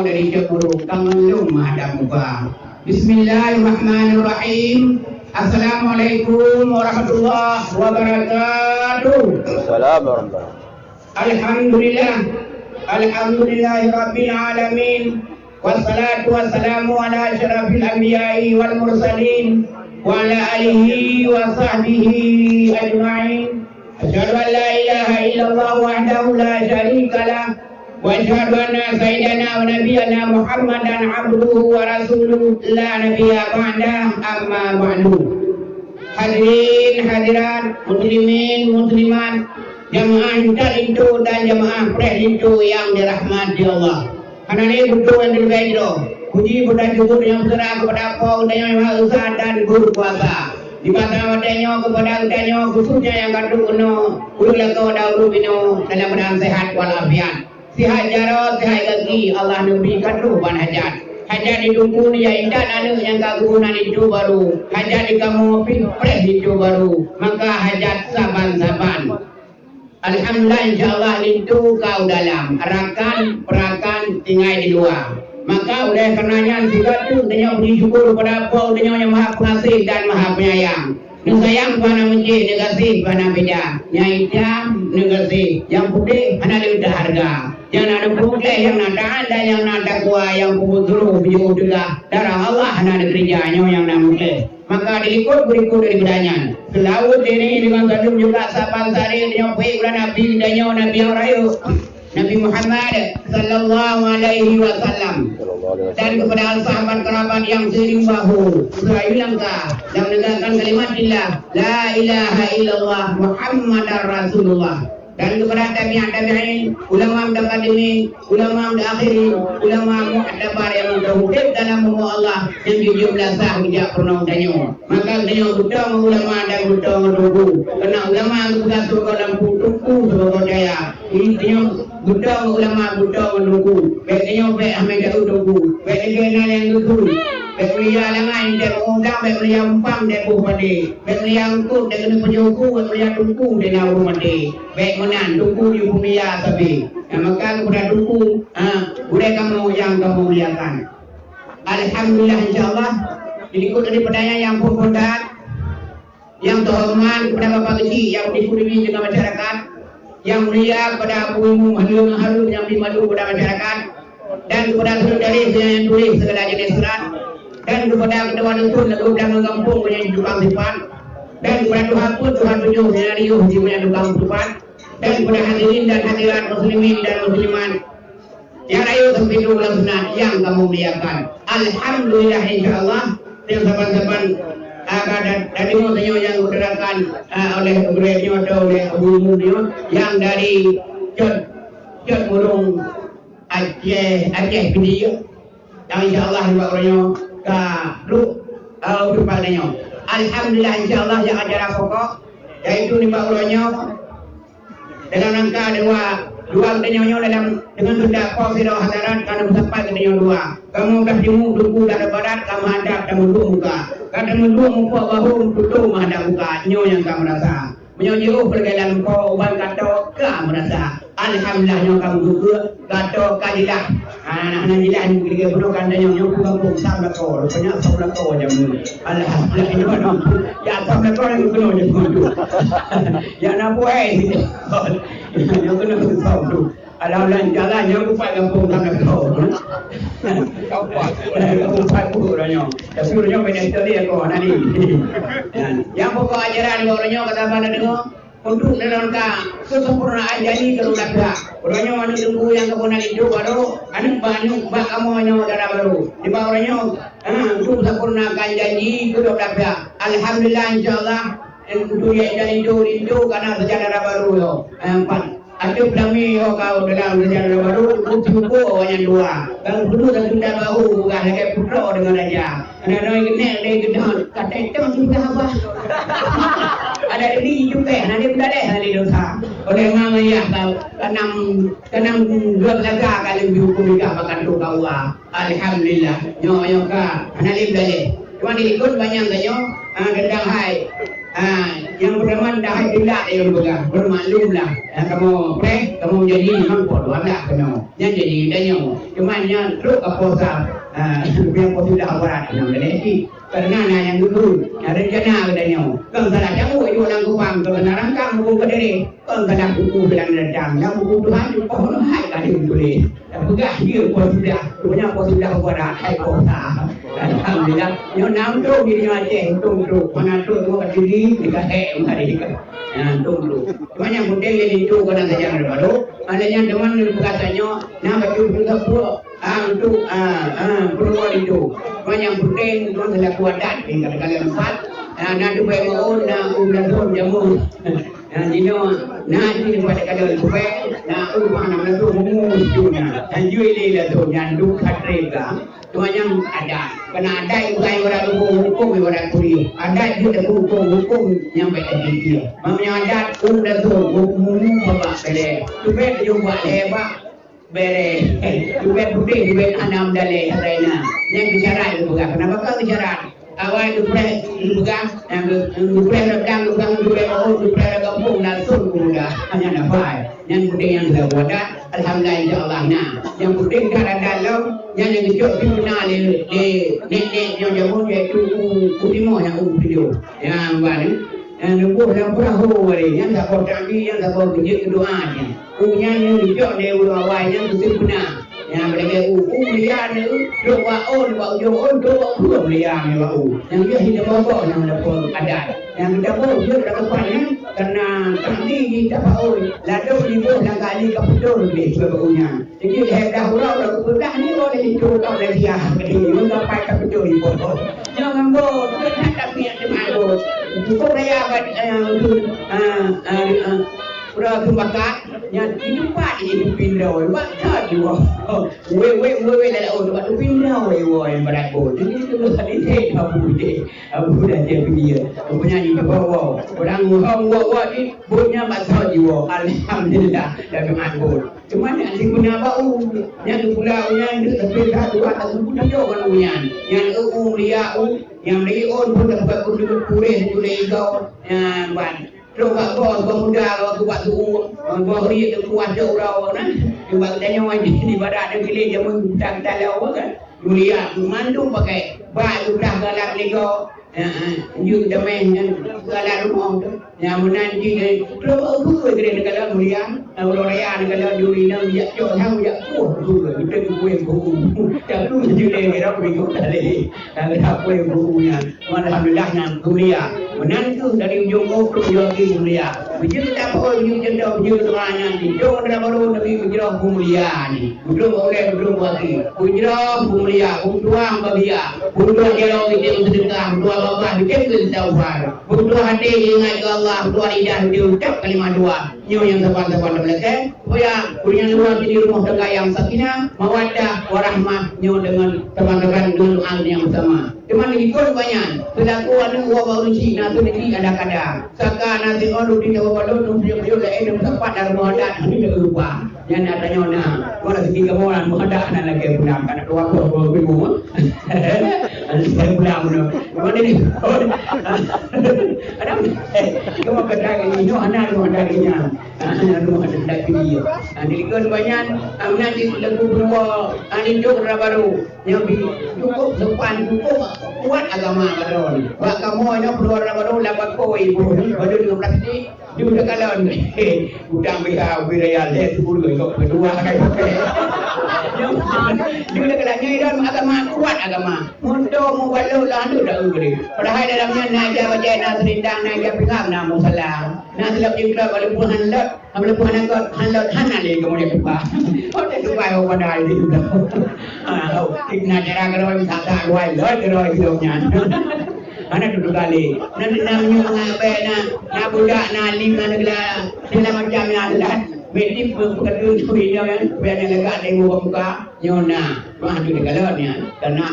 dari cemburu kangelum hadap muka. Bismillahirrahmanirrahim. Assalamualaikum warahmatullahi wabarakatuh. Assalamualaikum. Alhamdulillahi rabbil alamin. Wassalatu wassalamu ala asyrafil anbiya'i wal mursalin wa ala alihi wa sahbihi ajma'in. Asyhadu an la ilaha illallah wahdahu la syarika lah wa asyhadu anna sayyidana wa nabiyyana Muhammadan abduhu wa rasuluhu la nabiyya ba'dah, amma ba'du. Hadirin hadirat, muslimin muslimat, jamaah itu dan jamaah pres itu yang dirahmati Allah. Karena ini betul yang terbaik itu. Puji dan syukur yang besar kepada Allah yang Maha Esa dan Guru Kuasa. Di masa wadanya kepada udanya khususnya yang kandung kuno, ulu lako dahulu bino dalam keadaan sehat walafiat. Sehat jarot, sehat kaki, Allah nabi kandung hajat. Hajat ditunggu dia indah anu yang kagunan itu baru. Hajat di kamu pres itu baru. Maka hajat saban-saban. Alhamdulillah insyaAllah itu kau dalam perakan tinggal di luar. Maka oleh karenanya juga tu dia beri syukur kepada Allah dia yang maha pengasih dan maha penyayang. Yang sayang kepada masjid, dia kasih kepada beda. Yang hitam, dia kasih. Yang putih, ada lebih harga. Yang ada putih, yang ada anda, yang ada kuah, yang putih, biju juga. Darah Allah, ada kerjanya yang ada putih. Maka diikut berikut dari bedanya. Selalu ini dengan kadung juga sahabat sari yang baik kepada Nabi dan Nabi yang rayu. Nabi Muhammad sallallahu alaihi wasallam dan kepada sahabat kerabat yang seiring bahu selalu langkah dan menegakkan kalimat la ilaha illallah Muhammadar Rasulullah. Dan kepada tabi'in, ulama mutaqaddimin, ulama mutaakhirin, ulama mu'tabar yang mutahukib dalam ilmu Allah yang dijumlah sah bijak pernah danyo. Maka danyo betul ulama dan betul menunggu. Karena ulama juga surga dan putuku sebagai daya. Ini danyo betul ulama betul menunggu. Baik danyo baik Ahmad Daud menunggu. Baik danyo yang dulu. Baik beliau langan dan undang, baik beliau umpam dan buhmadi. Baik beliau angkut dan kena penyuku, baik beliau tungku dan nawumadi. Baik menan tungku di bumi ya tapi. Maka kepada tungku, boleh kamu yang kamu muliakan. Alhamdulillah insyaAllah. Diikut dari pertanyaan yang berpundat, yang terhormat kepada Bapak Kecil yang dikurimi dengan masyarakat, yang mulia kepada Abu Ibu Harum yang dimadu kepada masyarakat, dan kepada saudari yang tulis segala jenis surat, dan kepada kedua dusun dan udang kampung yang tukang sifat, dan kepada Tuhan pun Tuhan tunjuk yang riuh di punya tukang sifat, dan kepada hadirin dan hadirat muslimin dan muslimat yang rayu sampai dulu sunat yang kamu muliakan. Alhamdulillah insyaAllah yang saban-saban dari motonya yang diterangkan oleh beliau atau oleh Abu Mudio yang dari Jod Murung Aceh video yang insyaAllah juga orangnya ke lu depannya. Alhamdulillah insyaAllah yang acara pokok yaitu nimba orangnya dalam rangka dua denyonya dalam dengan sudah posiro hadarat karena sampai ke denyo dua. Kamu dah timu duku dari barat kamu hadap kamu dua muka. Kamu dua muka bahu tutup menghadap muka nyo yang kamu rasa. Menyojo pergaulan kau uban kato kamu rasa. Alhamdulillah nyo kamu juga kato kajilah. Anak-anak jilah ni kira penuh kandanya nyo kampung sabla kau. Rupanya sabla kau jam ni. Alhamdulillah nyo kamu. Ya sabla kau yang penuh jam tu. Ya nak buat yang kena tahu tu. Alhamdulillah jalan yang rupa kampung sabla kau. Kau buat. Kau buat orangnya. Tapi orangnya banyak sekali aku nanti. Yang pokok ajaran orangnya kata mana dengar. Untuk dalam kesempurnaan jadi kalau dah orangnya mana tunggu yang kemudian itu baru anu kamu hanya darah baru di bawah orangnya untuk sempurnakan janji itu dah. Alhamdulillah insyaallah untuk yang itu karena sejarah baru yo empat. Ada pelami kau dalam sejarah baru cukup awalnya dua. Kalau dulu dan sudah bahu bukan lagi putra dengan raja. Ada orang kenal dia kenal kata itu sudah apa? Ada ini juga nanti tidak ada hari dosa. Oleh mama ya kau kenang dua belaga kali dihukum juga makan tu kau. Alhamdulillah. Nyo ka nanti belajar. Cuma diikut banyak ganyo dendang hai. yang pertama dah tidak yang bergah bermaklumlah kamu kamu jadi imam pun wala kena yang jadi danya cuma yang terus apa sah yang pun sudah berat kena jadi karena yang dulu rencana katanya kan salah jamu itu orang kupang karena rangkang buku kediri kan salah buku bilang redang yang buku Tuhan itu pohon hai kali boleh bergah dia pun sudah berat hai kota alhamdulillah yang nam tu dia Aceh tu mana tu berdiri dekat hari dekat tu cuma yang penting jadi itu kena saja baru ada yang teman katanya nak baju juga pun untuk perluan itu cuma yang penting tuan telah kuat dan kalian empat nak tu baik maun nak ulang tahun jamu dino nak ni pada kalian supaya nak mana tu mengusunya dan jual lah tu yang duk katrega cuma yang ada kena ada bukan orang hukum orang kuliah ada juga hukum yang baik dia mamanya ada udah tu hukum bapak bere supaya dia buat hebat bere supaya putih supaya anam dalih katanya yang bicara itu bukan kenapa kau bicara awal itu bukan yang redang bukan kampung langsung muda hanya dapat yang penting yang sudah buat alhamdulillah insyaallah nah yang penting cara dalam yang dijuk di mana nek yang jamu iaitu ulimo yang video yang baru nunggu yang perahu yang tak boleh kami yang tak boleh kerja doanya yang dijuk di awal yang itu benar yang mereka liar ni doa on doa pun liar ni yang dia hidup bawa yang dapat adat yang kita bawa dia dapat karena kami kita bawa lalu di bawah yang kali kapur ni sebabnya jadi dah orang dah ni boleh itu kau dah dia jadi mengapai kapur di bawah jangan bawa kita tak biar cuma cukup raya Pura tumakat yang hidupat hidup pindah macam juga we dah orang tu pindah we berat pun jadi itu tadi saya abu dah dia dia punya ni bawa orang ni punya masa jiwa alhamdulillah dah mengatur cuma yang si punya bau yang pulau yang lebih satu atau punya juga yang dia yang dia on pun dapat kudu pulih kau yang ban Rumah kau muda kau buat tu, kau hari tu kuat jauh orang kan. Cuma tanya orang di barat dia pilih dia mengutak talau kan. Mulia mandu pakai baju dah galak ni kau. You the man yang galak rumah tu. Yang menanti dia. Rumah aku kena galak mulia. Orang raya galak juri nak dia jauh tahu dia kuat tu. Kita kuih buku. Tak tu jadi kita pergi tadi. Tak kuih bukunya. Alhamdulillah nak mulia. Menantu dari ujung ke ujung mulia. Begitu tak apa ujung jendela ujung doanya ni. Ujung dah baru Nabi berjirah mulia ni. Ujung oleh ujung lagi. Berjirah mulia. Untuang babia. Untuang jalan kita sedekah. Untuang babah kita bersawar. Untuang hati ingat ke Allah. Untuang lidah dia ucap kalimat dua. Nyo yang tepat-tepat belakang. Supaya punya dua di rumah tangga yang sakinah, mawaddah, warahmah. Nyo dengan teman-teman dulu yang bersama. Cuma ikut banyak. Selaku ada baru Cina tu nanti kadang-kadang. Saka nanti orang di bawah balu tu dia lain tempat dalam muadat ini lupa. Yang nak tanya nak, mana segi kamuan muadat nak lagi pulang kan dua ribu. Saya pulang tu. Mana ni? Ada. Kamu kedai ini no anak muadat ini. Anak muadat dia. Nanti ikut banyak. Nanti lagu berdua. Ani jok baru. Yang cukup depan cukup kuat agama baron. Wak kamu ini keluar baru lawan koi ibu. Baru dengan praktik dia dah kalon. Udang wiraya le sepuluh kau kedua kai pakai. Dia dah kalon ni dan agama kuat agama. Untuk membalu lalu dah ugri. Padahal dalamnya naja baca nas rindang naja pingam namu salam. Nas lap jengkra walaupun hanlat, walaupun hanlat hanale kemudian lupa. Oh tak lupa orang dah itu. Nak cara kalau kita tak luai, luai hidupnya. Anak duduk kali. Nanti namanya mengapai nak budak nak alim nak negara segala macamnya adalah betif berkedun curi dia kan. Biar dia lekat tengok muka nyona. Mah tu dekalnya karena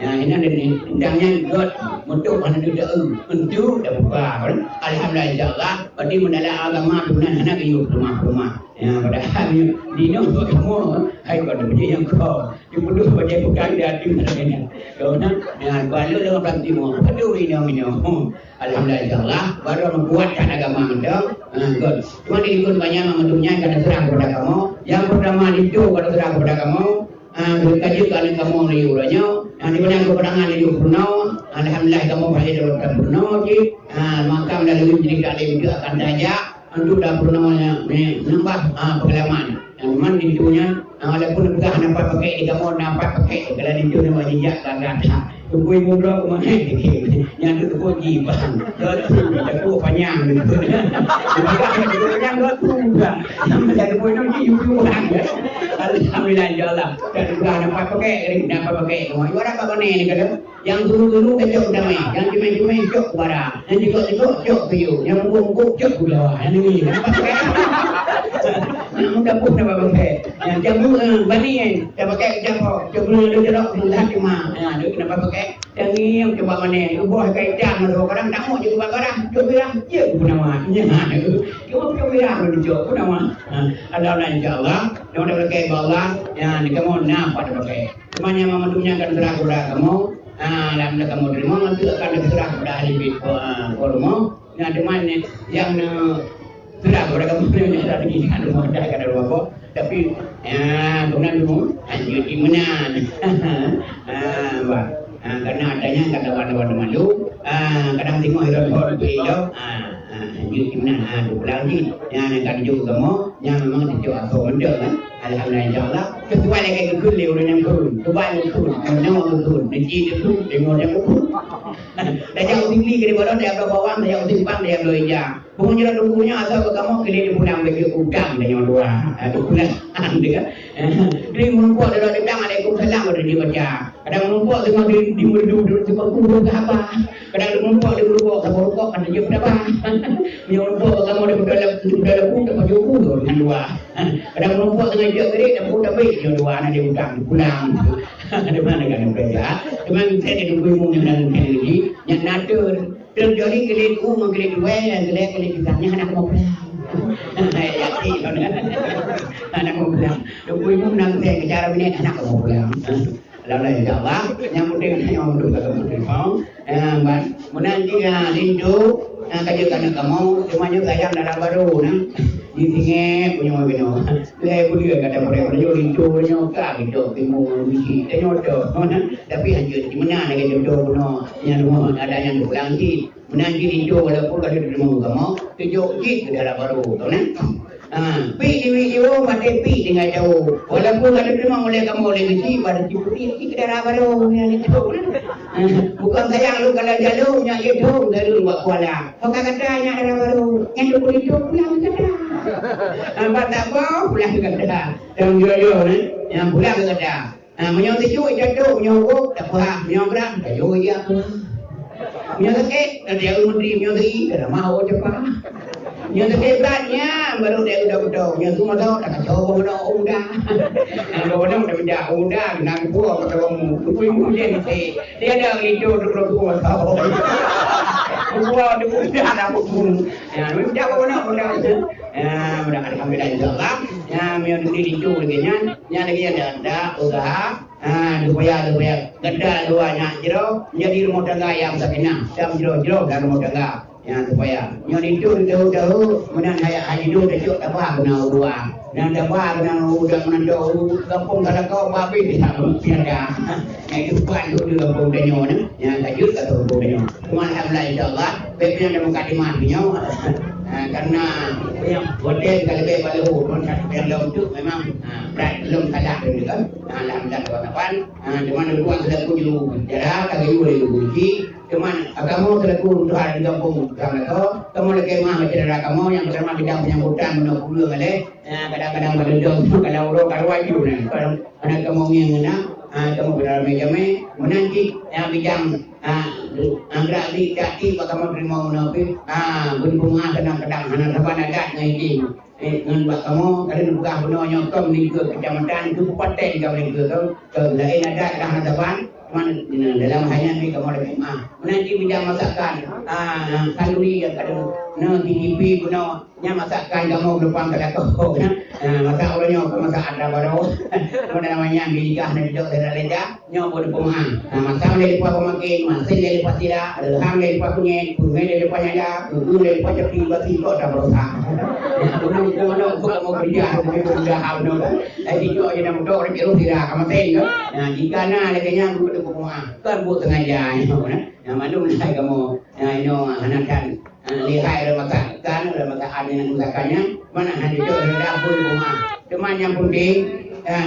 ini ada undangnya God untuk mana dia untuk dah buka. Alhamdulillah insyaallah. Berarti mendalam agama tunan anak hidup rumah-rumah. Padahal di nombor kamu, hai kau dah berjaya kau. Dia perlu berjaya bukan dia hati mana. Kau nak, balu dengan pelan timur. Aduh ini. Alhamdulillah insyaallah. Baru membuatkan agama kita. God. Cuma ikut banyak menentunya kada serang kepada kamu. Yang pertama itu kada serang kepada kamu. Berkaji kalian kamu liuranya. Di mana keperangan hidup Bruno, alhamdulillah kamu berada dalam Bruno, maka melalui diri kalian itu akan daya untuk dalam Bruno menambah pengalaman. Memang intinya, walaupun bukan nampak pakai di kamu nampak pakai kalau itu nama jejak gagah. Tunggu mudra kemana ni? Yang itu pun jibang. Aku panjang gitu. Panjang aku juga. Nama jadi pun itu juga. Alhamdulillah insyaallah. Dan juga nampak pakai, nampak pakai. Ibarat apa ni kalau yang dulu kecok damai, yang cuma cok bara, yang juga cok piu, yang mungkuk cok gula. Yang ini nampak pakai. Yang muda pun nampak pakai. Yang jamu bani yang pakai jamu, jamu dia nak mudah cuma. Dia nampak pakai. Yang ni yang coba mana? Ubah kaitan mana? Kadang tak mau juga kadang. Coba bilang, ya pun nama. Coba bilang menunjuk pun nama. Alhamdulillah insyaallah. Yang dah pakai bawah, yang kamu nampak dah pakai. Semuanya mementunya akan serah kepada kamu. Alhamdulillah kamu terima nanti akan serah kepada ahli bid kamu. Yang mana yang serah kepada kamu ni ada lagi kan rumah dah kan rumah apa. Tapi kemudian dulu lanjut di mana? Karena adanya kata warna-warna malu, kadang tengok hidupnya beliau, lanjut di mana? Lagi yang akan juga kamu, yang memang dijual atau benda kan? Alhamdulillah insyaallah. Ketua lagi kekul dia orang yang turun, ketua yang turun, nama turun, negeri turun, tengok yang turun. Dah jauh tinggi ke bawah, dah jauh bawah, dah jauh simpang, dah jauh hijau. Punya tunggunya asal kamu kini di pulang bagi udang dah yang dua, tu pulang dia. Dia menumpuk dalam udang, Waalaikumsalam ada dia baca. Kadang menumpuk tengok di mulut sebab kubur ke apa. Kadang menumpuk di mulut sebab rokok kan dia berapa. Yang menumpuk kamu di dalam kubur baju kubur dengan dua. Kadang menumpuk dengan dia gerik dan kubur baik yang dua ada di udang pulang. Ada mana kan mereka? Cuma saya ada dua umum yang lagi yang natur. Terjadi kelik mengkelik dua yang kelik kitanya anak mau pulang. Yakin anak mau pulang. Dua umum nang saya cara ini anak mau pulang. Lalu insyaallah yang penting yang untuk kamu terima. Menanti rindu kajian kamu semuanya sayang darah baru nah. Di sini punya bino. Leh boleh kata mereka rindu punya kak gitu timur biji tengok tu. Tapi hanya di mana lagi jodoh punya yang rumah ada yang pulang di menanti rindu walaupun ada di rumah kamu tunjuk ke darah baru tu nah. Pi di video mati pi dengan jauh. Walaupun ada terima oleh kamu oleh biji pada ciputi ke darah baru yang itu. Bukan sayang lu kalau jalur yang itu dari buat kuala. Kau kata yang darah baru yang lu itu pulang kata. Nampak tak apa pulang kata. Yang yo ni yang pulang kata. Menyong tijuk jatuh menyong tak apa menyong berat tak yo ya. Menyong sakit dia menteri menyong tinggi dah mau cepat. Yang terhebatnya baru dia udah yang semua tahu dah kacau udah orang dah benda udah nang gua kata kamu kemudian dia ada itu dulu gua tahu gua ada pun ya benda alhamdulillah insyaallah ya yang diri itu lagi ada usaha supaya ganda duanya jero jadi rumah tangga yang sakinah jam jero dan rumah tangga yang supaya yang itu jauh menang haji itu dejuk apa kena uang dan apa kena udah menanjau kampung kada kau babi di sana tiada itu bukan itu kampung denyo ni yang tajud atau kampung denyo cuma alhamdulillah insyaallah pepnya demokrat di mana karena yang hotel kalau be balu pun yang dalam tu memang belum ada juga alhamdulillah kawan-kawan di mana luar sudah punya jarak kali boleh diuji cuman kamu selaku untuk hari di kampung kamu lagi mah bicara kamu yang pertama bidang penyambutan menopulu kali kadang-kadang berduduk kalau orang kalau wajib kalau anak kamu yang nak kamu berada meja menanti yang bidang anggra di kaki kamu terima menapi bunga kadang-kadang anak sahabat adat ngaji dengan buat kamu kalau buka benar nyokong ni ke kecamatan ke kabupaten kau ni ke lain ada dah hadapan mana dalam hanya ni kamu ada nanti bidang masakan kalori yang ada TTP guna nya masakan kamu depan kat kau masak orangnya masak ada baru mana namanya bilikah nak duduk dalam leja nya boleh pemah masak dari depan pemakin masak dari depan tidak hang dari depan punya pungai dari depan ada dulu dari depan cepi basi kau dah berusaha mana kamu kerja kerja habno jadi tu aja nak duduk orang terus tidak kamu tengok jika na lekanya aku duduk pemah kan buat sengaja mana mulai kamu anakan lihai remakan ada yang masakannya mana hanya itu dapur rumah cuman yang penting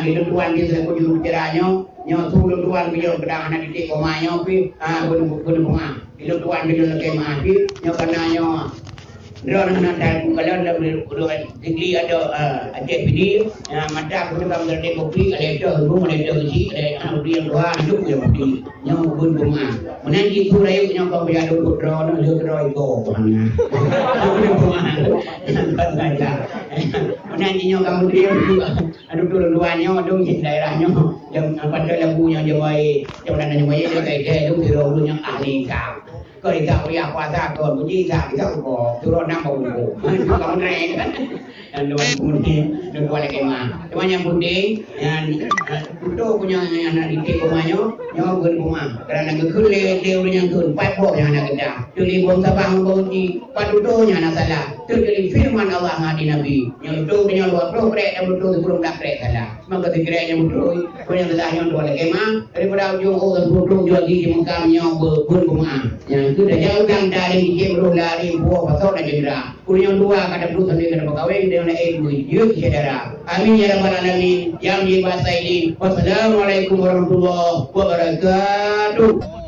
itu tuan kita juru bicaranya nyo suruh tuan beliau pedang anak didik komanya pi guna rumah itu tuan beliau lagi mati nyo karena nyo drone nanti kalau ada degree ada JPD mata aku dalam dari kopi ada itu rumah ada itu sih ada anak dia dua hidup dia mati nyo guna rumah menanti surai nyo kau biar dulu drone itu drone itu mana menanti nyo kamu dia ada dua-duanya dong di daerahnya yang pada lagunya dia baik yang mana yang baik dia kayak dong di rumahnya ahli kau kau ikut ya kuasa kau puji tak kita kau turun nama buku kamu naik dan dua kemudian dua lagi mah cuma yang penting yang itu punya anak didik rumahnya nyawa gun rumah kerana kekule dia yang gun papo yang anak kita jadi buang sabang bauji padudonya anak salah jadi firman Allah ngadi nabi yang itu punya luar progres yang itu belum dak progres salah maka dikira yang itu punya desahnya dua lagi mah daripada ujung orang burung jual di mengkamnya gun rumah yang itu dah jauh dan dari jemruh lari buah pasal dan jendera punya dua kada perlu sendiri kada berkawin dengan ilmu yuk saudara amin ya rabbal alamin yang di bahasa ini wassalamualaikum warahmatullahi wabarakatuh